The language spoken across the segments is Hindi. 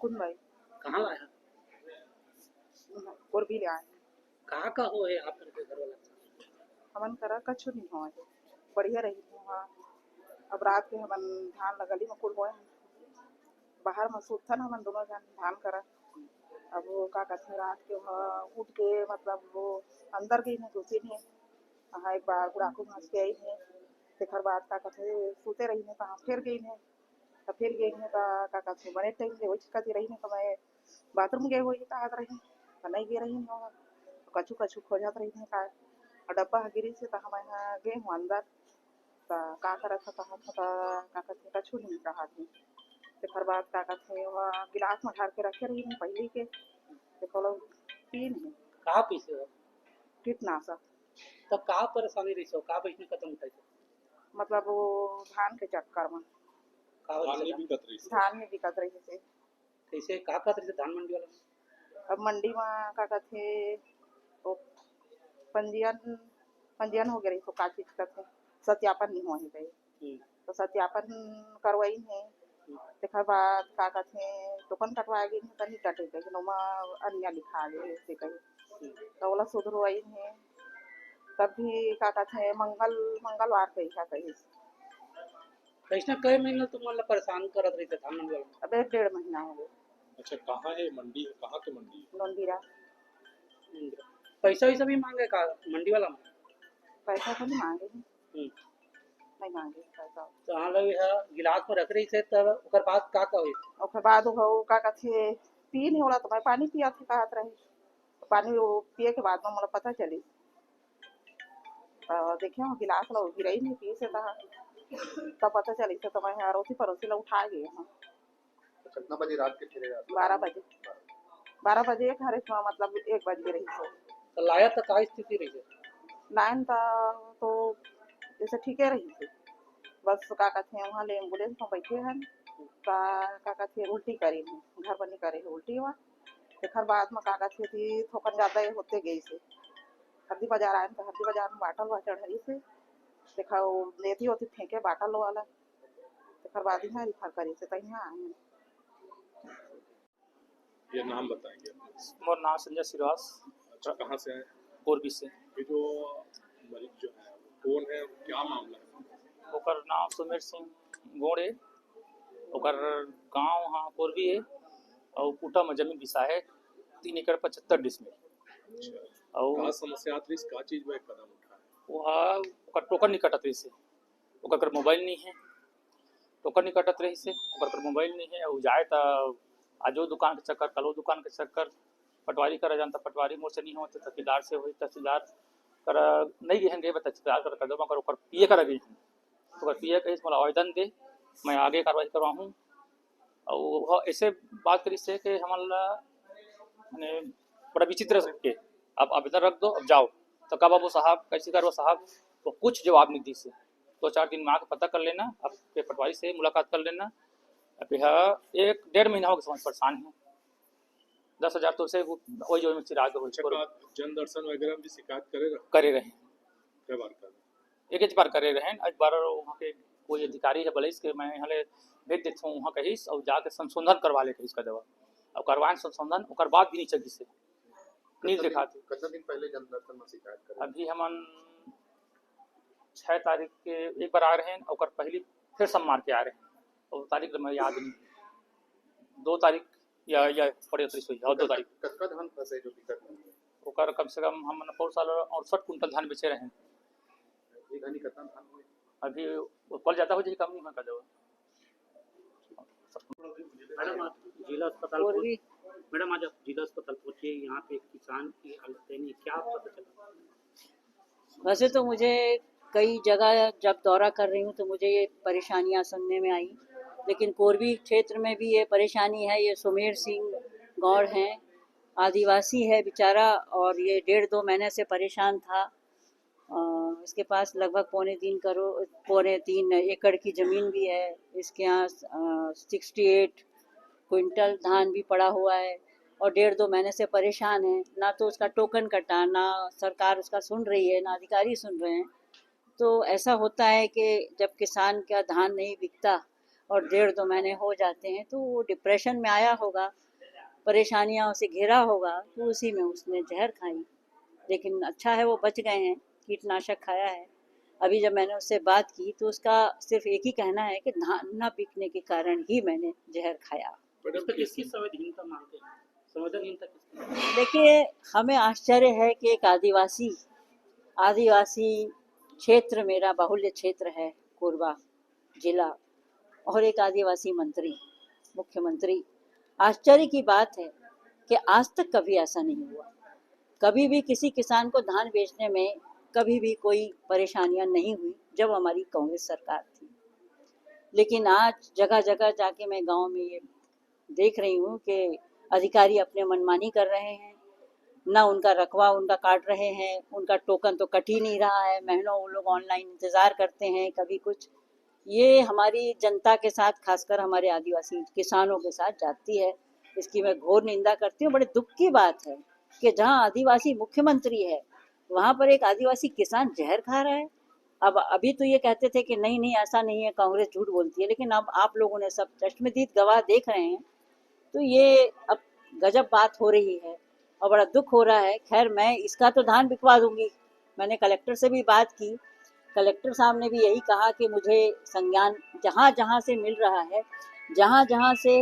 मुकुंद भाई कहाँ लाया? कोरबी ले आए। कहाँ का हो है आप के घर वाला? हमन करा कछु नहीं हो बढ़िया रही वहाँ। अब रात के हमन धान लगली में कुल बोए बाहर में सुतन हमन दोनों जन धान करा। अब वो का कहते रात के वहाँ उठ के मतलब वो अंदर गई नहीं घुसी नहीं। हाँ एक बार गुड़ाकू घास के आई है। तेखर बाद का कहते सूते रही है कहाँ फिर गई है। तो फिर गई है तो का कहते बने टाइम ले वही कहती रही है तो मैं बाथरूम गए हुई तो आद रही तो नहीं गए रही वहाँ कछु कछु खोजत रही है का डब्बा गिरी से तो हम यहाँ गए हूँ अंदर तो का करत था तो का कहते कछु नहीं कहा थी। तेखर बाद का कहते वहाँ गिलास में ढार के रखे रही है पहले के देखो तीन है कहाँ पीसे हो? कीटनाशक। तो कहाँ परेशानी रही सो? कहाँ पैसे खत्म उठाई सो? मतलब वो धान के चक्कर में कहाँ धान नहीं बिकत रही से। धान में दिक्कत रही है। कैसे कहाँ कहते थे धान मंडी वाला? अब मंडी में का कहते तो पंजीयन पंजीयन हो गया रही तो का चीज करते सत्यापन नहीं हुआ है तो सत्यापन करवाई है। तेखर बाद का कहते टोकन कटवाए गई है तनी कटे गई नोमा अन्य लिखा गए से कही तो बोला सुधरवाई है। तब भी का कहते मंगलवार कही था कही कैसे कई महीने तुम मतलब परेशान करत रही थे धान मंडी वाला? अब 1.5 महीना हो गया। अच्छा कहाँ है मंडी? कहाँ की मंडी है? नंदीरा पैसा वैसा भी मांगे का मंडी वाला में? पैसा तो नहीं मांगे नहीं मांगे पैसा। तो हाँ लगे है गिलास में रख रही थे तब ओकर बाद का हुई? ओकर बाद वो का कहते पी नहीं होला तो मैं पानी पिया थे कहत रही पानी वो पिए के बाद में मुझे पता चली तो देखे वो गिलास ला गिरई नहीं पी से तब पता चली तो मैं अड़ोसी पड़ोसी ला उठा गए हाँ। कितना बजे रात के फिरे? 12 बजे घर में मतलब 1 बज गए रही तो लाया तो का स्थिति रही है? लाइन था तो जैसे ठीक है रही थी बस का कहते वहाँ ले एम्बुलेंस में बैठे हैं का कहते उल्टी करी है घर बनी करे उल्टी हुआ। फिर बाद में का कहते थी थोकन ज़्यादा होते गई से हल्दी बाजार आए तो हल्दी बाजार में बाटल हुआ चढ़ी से देखा वो लेती होती फेंके बाटल वाला फिर बाद में रिफर करी से तहीं आए। ये नाम बताएंगे? मोर नाम संजय श्रीवास। अच्छा कहाँ से आए? कोरबी से। ये जो मरीज जो है कौन है, क्या मामला है? ओकर नाम सुमेर सिंह गोड़े ओकर गांव वहाँ कोरबी है और कुटा में जमीन बिसा है 3 एकड़ 75 डिसमिल। और का समस्या आती है का चीज में कदम उठाए? वहाँ ओकर टोकन नहीं कटत रही से ओकर मोबाइल नहीं है टोकन नहीं कटत रही से ओकर मोबाइल नहीं है और जाए तो आजो दुकान के चक्कर कलो दुकान के चक्कर पटवारी करा जानता पटवारी मोर से नहीं हो तहसीलदार से हो तहसीलदार कर नहीं गए गए तहसीलदार कर दो मगर ओकर पिए करा गई तो पिए कहीं मोला आवेदन दे मैं आगे कार्रवाई करवाऊँ। और ऐसे बात करी से कि हमारा मैंने बड़ा विचित्र के आप आवेदन रख दो अब जाओ तो कब बाबू साहब कैसे करो साहब तो कुछ जवाब नहीं दी से 2-4 दिन में आकर पता कर लेना आपके पटवारी से मुलाकात कर लेना। अब यह 1-1.5 महीना हो गया समझ परेशान है 10,000 तो से वही जो चिराग जन दर्शन वगैरह भी शिकायत करे रहे कई बार कर एक बार करे रहे एक बार वहाँ के कोई अधिकारी है बोले कि मैं यहाँ भेज देता हूँ वहाँ कहीं और जाके संशोधन करवा ले इसका दवा और करवाएं संशोधन और बाद भी नहीं चली से नहीं दिखाते। कितना दिन पहले जन दर्शन में शिकायत करें? अभी हम 6 तारीख के एक बार आ रहे हैं और पहली फिर सोमवार के आ रहे हैं और तारीख मैं याद नहीं 2 तारीख या पड़े और 2 तारीख कतका धान फंसे जो दिक्कत नहीं है? ओकर कम से कम हम 4 साल 68 कुंटल धान बेचे रहे हैं। एक घनी कितना धान हुए? अभी कल जाता हो जाए कम नहीं होगा दवा। मैडम आप जिला अस्पताल मैडम आज आप जिला अस्पताल पहुंचे यहाँ पे किसान की हालत नहीं क्या पता चला? वैसे तो मुझे कई जगह जब दौरा कर रही हूँ तो मुझे ये परेशानियाँ सुनने में आई लेकिन कोरबी क्षेत्र में भी ये परेशानी है। ये सुमेर सिंह गौड़ हैं आदिवासी है बेचारा और ये 1.5-2 महीने से परेशान था। इसके पास लगभग 3 एकड़ की ज़मीन भी है। इसके यहाँ 68 क्विंटल धान भी पड़ा हुआ है और 1.5-2 महीने से परेशान है। ना तो उसका टोकन कटा ना सरकार उसका सुन रही है ना अधिकारी सुन रहे हैं। तो ऐसा होता है कि जब किसान का धान नहीं बिकता और 1.5-2 महीने हो जाते हैं, तो वो डिप्रेशन में आया होगा, परेशानियां उसे घेरा होगा, तो उसी में उसने जहर खाई। लेकिन अच्छा है वो बच गए हैं, कीटनाशक खाया है। अभी जब मैंने उससे बात की तो उसका सिर्फ एक ही कहना है कि धान न बिकने के कारण ही मैंने जहर खाया। इस पर किसकी संवेदनहीनता मानते हैं? संवेदनहीनता किसकी? देखिए, हमें आश्चर्य है कि एक आदिवासी क्षेत्र, मेरा बाहुल्य क्षेत्र है कोरबा जिला, और एक आदिवासी मंत्री, मुख्यमंत्री। आश्चर्य की बात है कि आज तक कभी ऐसा नहीं हुआ। कभी भी किसी किसान को धान बेचने में कभी भी कोई परेशानियां नहीं हुई जब हमारी कांग्रेस सरकार थी। लेकिन आज जगह जगह जाके मैं गांव में ये देख रही हूँ कि अधिकारी अपने मनमानी कर रहे हैं, ना उनका रकबा उनका काट रहे हैं, उनका टोकन तो कट ही नहीं रहा है, महीनों वो लोग ऑनलाइन इंतज़ार करते हैं, कभी कुछ। ये हमारी जनता के साथ, खासकर हमारे आदिवासी किसानों के साथ जाती है। इसकी मैं घोर निंदा करती हूँ। बड़े दुख की बात है कि जहाँ आदिवासी मुख्यमंत्री है, वहाँ पर एक आदिवासी किसान जहर खा रहा है। अब अभी तो ये कहते थे कि नहीं नहीं ऐसा नहीं है, कांग्रेस झूठ बोलती है, लेकिन अब आप लोगों ने सब चश्मदीद गवाह देख रहे हैं, तो ये अब गजब बात हो रही है और बड़ा दुख हो रहा है। खैर, मैं इसका तो धान बिकवा दूंगी। मैंने कलेक्टर से भी बात की, कलेक्टर साहब ने भी यही कहा कि मुझे संज्ञान जहाँ जहाँ से मिल रहा है, जहाँ जहाँ से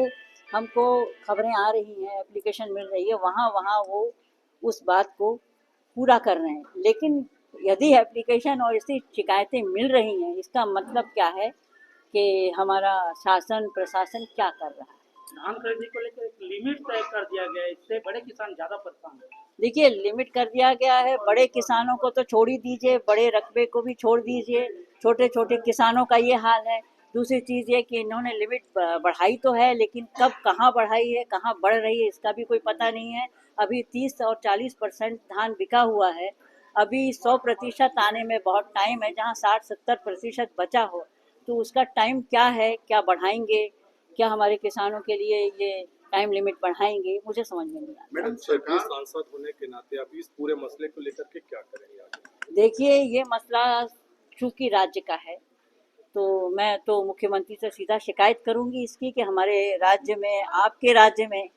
हमको खबरें आ रही हैं, एप्लीकेशन मिल रही है, वहाँ वहाँ वो उस बात को पूरा कर रहे हैं। लेकिन यदि एप्लीकेशन और इससे शिकायतें मिल रही हैं, इसका मतलब क्या है कि हमारा शासन प्रशासन क्या कर रहा है। धान खरीदने को लेकर एक लिमिट तय कर दिया गया है, इससे बड़े किसान ज्यादा परेशान है। देखिए, लिमिट कर दिया गया है, बड़े किसानों को तो छोड़ ही दीजिए, बड़े रकबे को भी छोड़ दीजिए, छोटे छोटे किसानों का ये हाल है। दूसरी चीज़ ये कि इन्होंने लिमिट बढ़ाई तो है, लेकिन कब कहाँ बढ़ाई है, कहाँ बढ़ रही है, इसका भी कोई पता नहीं है। अभी 30 और 40% धान बिका हुआ है, अभी 100% आने में बहुत टाइम है। जहाँ 60-70% बचा हो, तो उसका टाइम क्या है, क्या बढ़ाएंगे, क्या हमारे किसानों के लिए ये टाइम लिमिट बढ़ाएंगे, मुझे समझ में नहीं आता। मैडम, सरकार सांसद होने के नाते आप इस पूरे मसले को लेकर के क्या करेंगे आगे? देखिए, ये मसला चूंकि राज्य का है, तो मैं तो मुख्यमंत्री से सीधा शिकायत करूंगी इसकी कि हमारे राज्य में, आपके राज्य में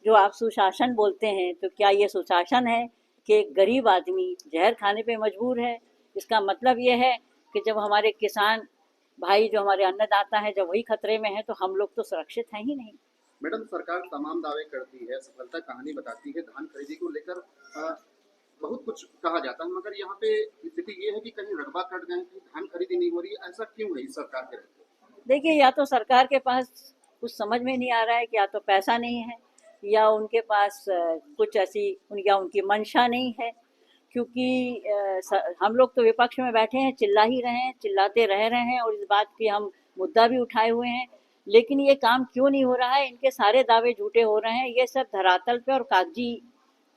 जो आप सुशासन बोलते हैं, तो क्या ये सुशासन है कि एक गरीब आदमी जहर खाने पे मजबूर है? इसका मतलब ये है कि जब हमारे किसान भाई, जो हमारे अन्नदाता हैं, जब वही खतरे में है, तो हम लोग तो सुरक्षित हैं ही नहीं। मैडम, सरकार तमाम दावे करती है, सफलता कहानी बताती है, धान खरीदी को लेकर बहुत कुछ कहा जाता है, मगर यहाँ पे स्थिति ये है कि कहीं रकबा कट गए, कहीं धान खरीदी नहीं हो रही है। ऐसा क्यों है इस सरकार के रहते? देखिए, या तो सरकार के पास कुछ समझ में नहीं आ रहा है कि या तो पैसा नहीं है, या उनके पास कुछ ऐसी या उनकी मंशा नहीं है। क्योंकि हम लोग तो विपक्ष में बैठे हैं, चिल्ला ही रहे हैं, चिल्लाते रह रहे हैं, और इस बात की हम मुद्दा भी उठाए हुए हैं, लेकिन ये काम क्यों नहीं हो रहा है? इनके सारे दावे झूठे हो रहे हैं। ये सब धरातल पे और कागजी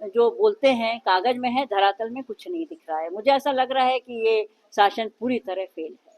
जो बोलते हैं, कागज में है, धरातल में कुछ नहीं दिख रहा है। मुझे ऐसा लग रहा है कि ये शासन पूरी तरह फेल है।